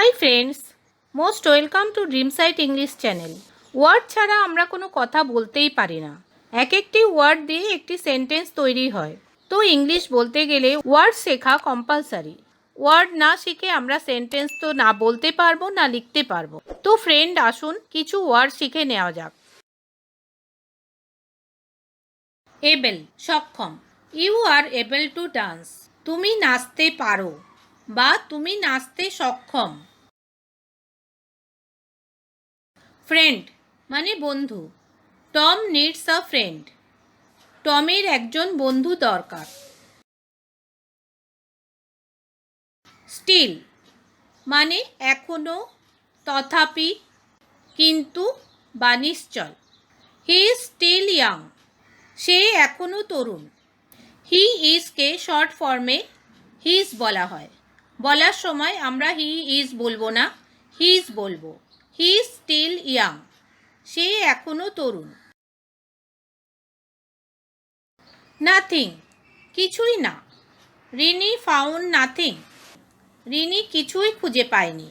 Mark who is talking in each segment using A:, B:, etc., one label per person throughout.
A: High friends, most welcome to dream site English channel. Word ছাড়া আমরা কোনো কথা বলতেই পারি না। এক একটি ওয়ার্ড দিয়ে একটি সেন্টেন্স তৈরি হয়। তো ইংলিশ বলতে গেলে ওয়ার্ড শেখা কম্পালসারি। ওয়ার্ড না শিখে আমরা সেন্টেন্স তো না বলতে পারবো না লিখতে পারবো। তো ফ্রেন্ড, আসুন কিছু ওয়ার্ড শিখে নেওয়া যাক। এবেল, সক্ষম। You are able to dance. তুমি নাচতে পারো বা তুমি নাচতে সক্ষম। ফ্রেন্ড মানে বন্ধু। Tom needs a friend. টমের একজন বন্ধু দরকার। স্টিল মানে এখনো, তথাপি, কিন্তু বা নিশ্চয়। He is still young. সে এখনো তরুণ। হি ইজকে শর্ট ফর্মে হিজ বলা হয়। বলার সময় আমরা হি ইজ বলবো না, হিজ বলবো। He is still young. সে এখনো তরুণ। নাথিং কিছুই না। Rini found nothing. রিনি কিছুই খুঁজে পায়নি।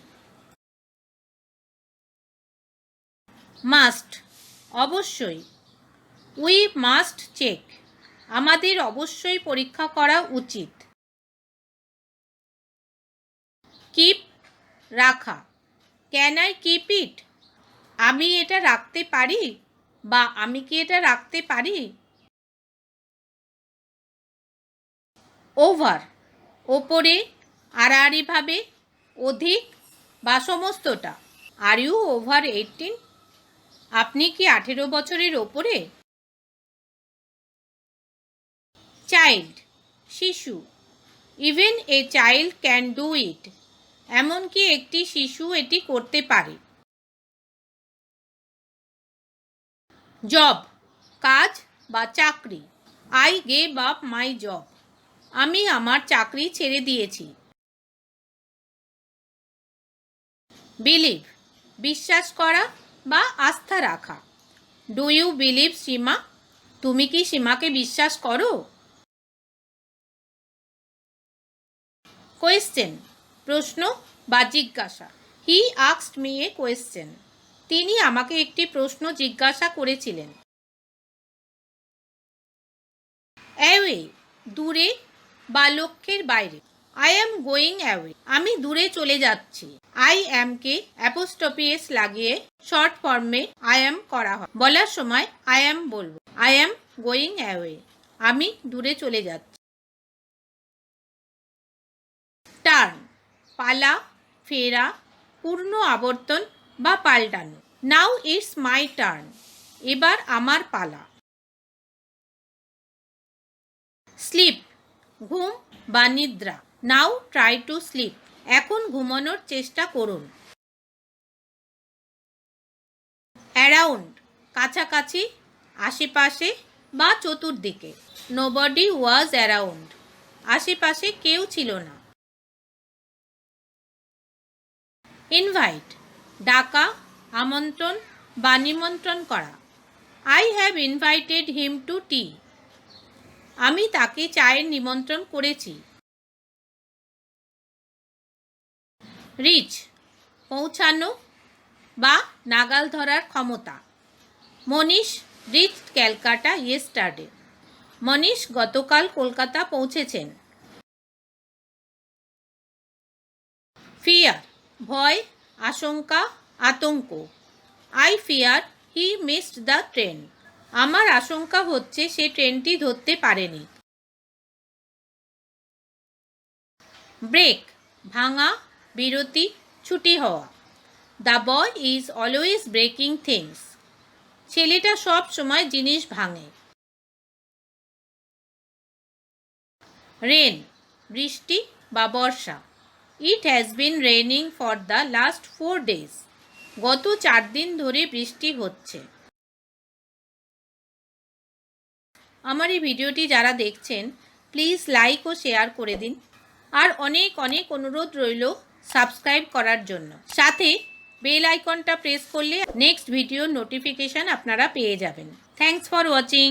A: মাস্ট অবশ্যই। We must check. আমাদের অবশ্যই পরীক্ষা করা উচিত। কিপ রাখা। Can I keep it? আমি এটা রাখতে পারি বা আমি কি এটা রাখতে পারি? ওভার ওপরে, আড়াআড়িভাবে, অধিক বা সমস্তটা। Are you over 18? আপনি কি 18 বছরের ওপরে? চাইল্ড শিশু। Even a child can do it. এমনকি একটি শিশু এটি করতে পারে। জব কাজ বা চাকরি। I gave up my job. আমি আমার চাকরি ছেড়ে দিয়েছি। বিলিভ বিশ্বাস করা বা আস্থা রাখা। ডু ইউ বিলিভ সীমা? তুমি কি সীমাকে বিশ্বাস করো? কোয়েশ্চেন প্রশ্ন বা জিজ্ঞাসা। He asked me a question. তিনি আমাকে একটি প্রশ্ন জিজ্ঞাসা করেছিলেন। অ্যাওয়ে দূরে বা লক্ষ্যের বাইরে। I am going away. আমি দূরে চলে যাচ্ছি। আই অ্যামকে অ্যাপোস্ট্রফি এস লাগিয়ে শর্ট ফর্মে আই অ্যাম করা হয়। বলার সময় আই অ্যাম বলবো। I am going away. আমি দূরে চলে যাচ্ছি। টার্ন পালা, ফেরা, পূর্ণ আবর্তন বা পাল্টানো। Now it's my turn. এবার আমার পালা। স্লিপ ঘুম বা নিদ্রা। নাও ট্রাই টু স্লিপ। এখন ঘুমানোর চেষ্টা করুন। অ্যারাউন্ড কাছাকাছি, আশেপাশে বা চতুর্দিকে। নোবডি ওয়াজ অ্যারাউন্ড। আশেপাশে কেউ ছিল না। ইনভাইট ডাকা, আমন্ত্রণ বা নিমন্ত্রণ করা। I have invited him to tea. আমি তাকে চায়ের নিমন্ত্রণ করেছি। রিচ পৌঁছানো বা নাগাল ধরার ক্ষমতা। মনীষ রিচড ক্যালকাটা ইয়েস্টারডে। মনীষ গতকাল কলকাতা পৌঁছেছেন। ফিয়ার ভয়, আশঙ্কা, আতঙ্ক। I fear he missed the train. আমার আশঙ্কা হচ্ছে সে ট্রেনটি ধরতে পারেনি। ব্রেক ভাঙা, বিরতি, ছুটি হওয়া। The boy is always breaking things. ছেলেটা সব সময় জিনিস ভাঙে। রেন বৃষ্টি বা বর্ষা। It has been raining for the last 4 days। গত 4 দিন ধরে বৃষ্টি হচ্ছে। আমার এই ভিডিওটি যারা দেখছেন প্লিজ লাইক ও শেয়ার করে দিন। আর অনেক অনেক অনুরোধ রইল সাবস্ক্রাইব করার জন্য। সাথে বেল আইকনটা প্রেস করলে নেক্সট ভিডিওর নোটিফিকেশান আপনারা পেয়ে যাবেন। Thanks for watching.